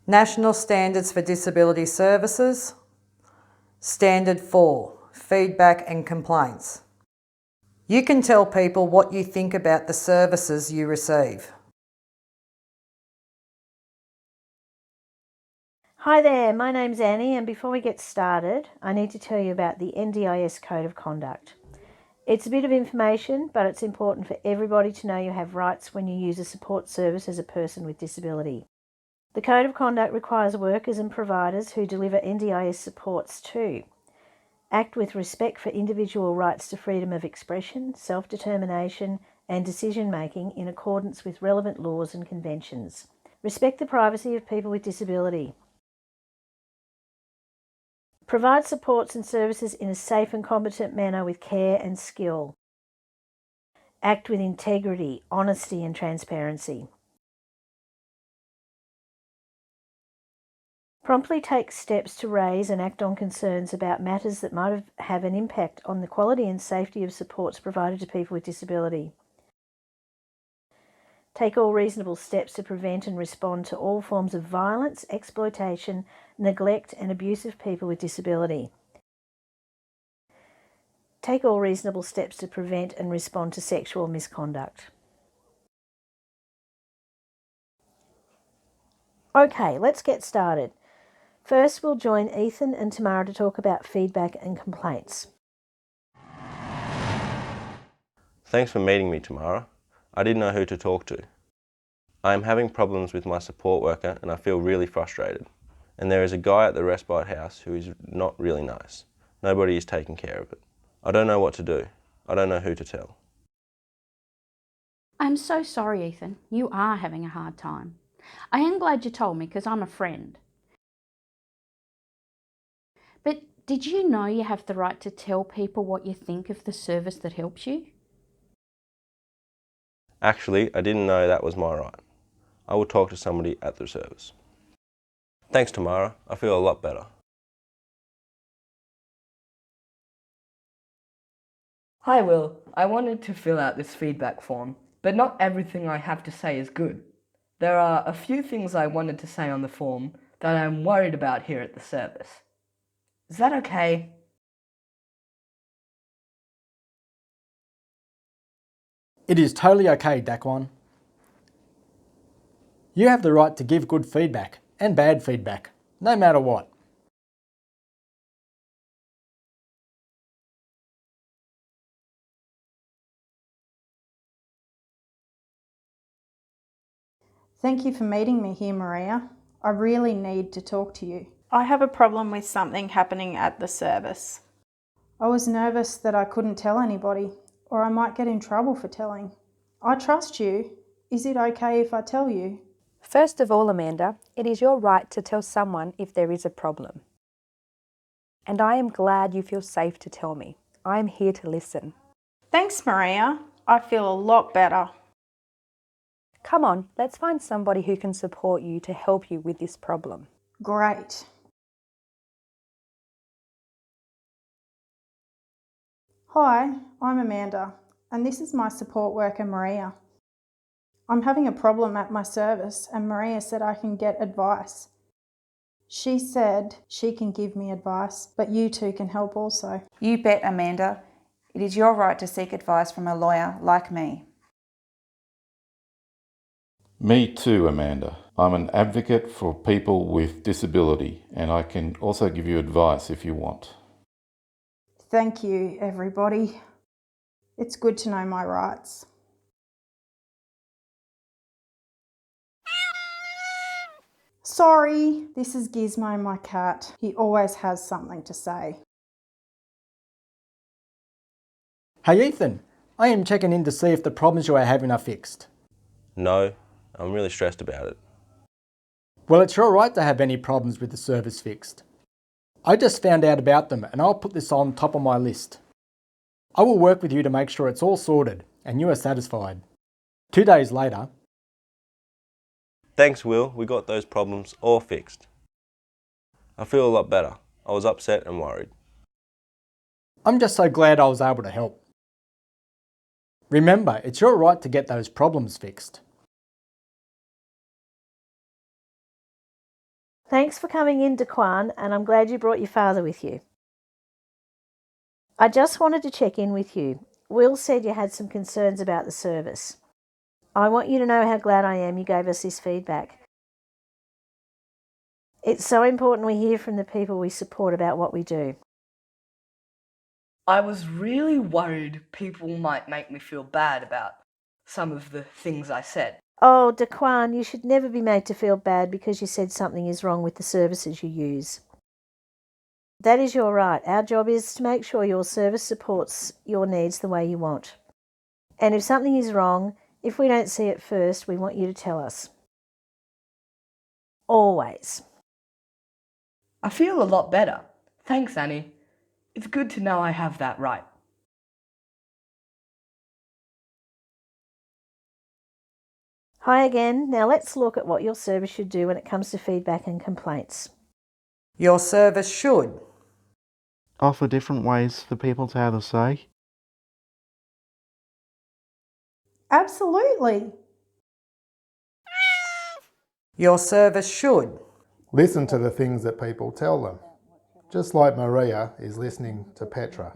National Standards for Disability Services. Standard 4, Feedback and Complaints. You can tell people what you think about the services you receive. Hi there, my name's Annie, and before we get started, I need to tell you about the NDIS Code of Conduct. It's a bit of information, but it's important for everybody to know you have rights when you use a support service as a person with disability. The Code of Conduct requires workers and providers who deliver NDIS supports to act with respect for individual rights to freedom of expression, self-determination and decision-making in accordance with relevant laws and conventions. Respect the privacy of people with disability. Provide supports and services in a safe and competent manner with care and skill. Act with integrity, honesty and transparency. Promptly take steps to raise and act on concerns about matters that might have an impact on the quality and safety of supports provided to people with disability. Take all reasonable steps to prevent and respond to all forms of violence, exploitation, neglect and abuse of people with disability. Take all reasonable steps to prevent and respond to sexual misconduct. Okay, let's get started. First, we'll join Ethan and Tamara to talk about feedback and complaints. Thanks for meeting me, Tamara. I didn't know who to talk to. I am having problems with my support worker and I feel really frustrated. And there is a guy at the respite house who is not really nice. Nobody is taking care of it. I don't know what to do. I don't know who to tell. I'm so sorry, Ethan. You are having a hard time. I am glad you told me because I'm a friend. But did you know you have the right to tell people what you think of the service that helps you? Actually, I didn't know that was my right. I will talk to somebody at the service. Thanks, Tamara. I feel a lot better. Hi Will, I wanted to fill out this feedback form, but not everything I have to say is good. There are a few things I wanted to say on the form that I'm worried about here at the service. Is that okay? It is totally okay, Daquan. You have the right to give good feedback and bad feedback, no matter what. Thank you for meeting me here, Maria. I really need to talk to you. I have a problem with something happening at the service. I was nervous that I couldn't tell anybody, or I might get in trouble for telling. I trust you. Is it okay if I tell you? First of all, Amanda, it is your right to tell someone if there is a problem. And I am glad you feel safe to tell me. I am here to listen. Thanks, Maria. I feel a lot better. Come on, let's find somebody who can support you to help you with this problem. Great. Hi, I'm Amanda, and this is my support worker, Maria. I'm having a problem at my service, and Maria said I can get advice. She said she can give me advice, but you two can help also. You bet, Amanda. It is your right to seek advice from a lawyer like me. Me too, Amanda. I'm an advocate for people with disability and I can also give you advice if you want. Thank you, everybody. It's good to know my rights. Sorry, this is Gizmo, my cat. He always has something to say. Hey Ethan, I am checking in to see if the problems you are having are fixed. No, I'm really stressed about it. Well, it's your right to have any problems with the service fixed. I just found out about them and I'll put this on top of my list. I will work with you to make sure it's all sorted and you are satisfied. 2 days later. Thanks, Will. We got those problems all fixed. I feel a lot better. I was upset and worried. I'm just so glad I was able to help. Remember, it's your right to get those problems fixed. Thanks for coming in, Daquan, and I'm glad you brought your father with you. I just wanted to check in with you. Will said you had some concerns about the service. I want you to know how glad I am you gave us this feedback. It's so important we hear from the people we support about what we do. I was really worried people might make me feel bad about some of the things I said. Oh, Daquan, you should never be made to feel bad because you said something is wrong with the services you use. That is your right. Our job is to make sure your service supports your needs the way you want. And if something is wrong, if we don't see it first, we want you to tell us. Always. I feel a lot better. Thanks, Annie. It's good to know I have that right. Hi again. Now let's look at what your service should do when it comes to feedback and complaints. Your service should offer different ways for people to have a say. Absolutely. Your service should listen to the things that people tell them, just like Maria is listening to Petra.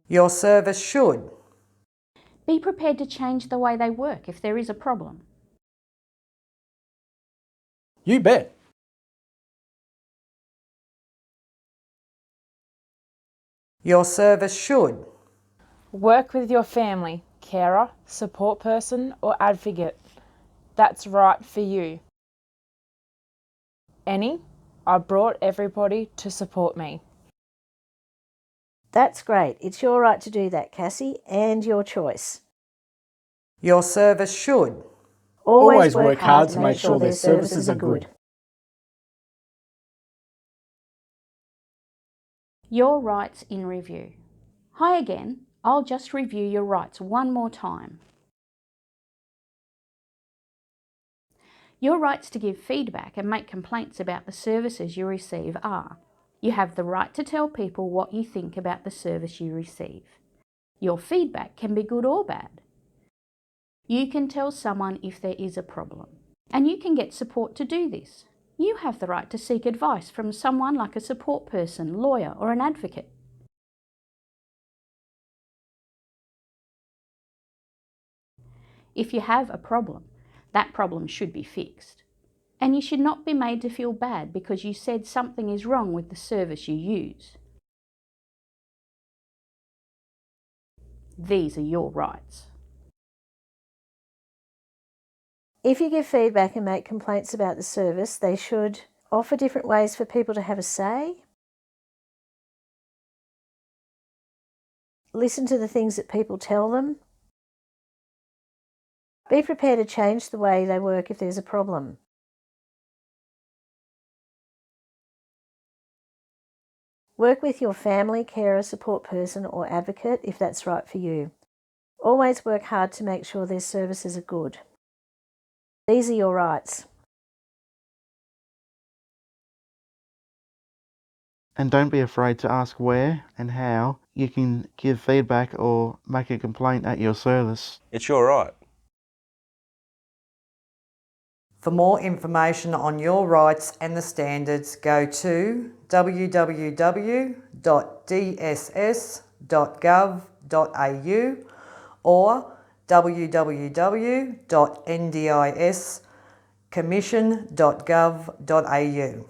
Your service should Be prepared to change the way they work if there is a problem. You bet. Your service should work with your family, carer, support person or advocate that's right for you. Annie, I brought everybody to support me. That's great. It's your right to do that, Cassie, and your choice. Your service should Always work hard to make sure their services are good. Your rights in review. Hi again. I'll just review your rights one more time. Your rights to give feedback and make complaints about the services you receive are: you have the right to tell people what you think about the service you receive. Your feedback can be good or bad. You can tell someone if there is a problem, and you can get support to do this. You have the right to seek advice from someone like a support person, lawyer, or an advocate. If you have a problem, that problem should be fixed. And you should not be made to feel bad because you said something is wrong with the service you use. These are your rights. If you give feedback and make complaints about the service, they should offer different ways for people to have a say. Listen to the things that people tell them. Be prepared to change the way they work if there's a problem. Work with your family, carer, support person or advocate if that's right for you. Always work hard to make sure their services are good. These are your rights. And don't be afraid to ask where and how you can give feedback or make a complaint at your service. It's your right. For more information on your rights and the standards, go to www.dss.gov.au or www.ndiscommission.gov.au.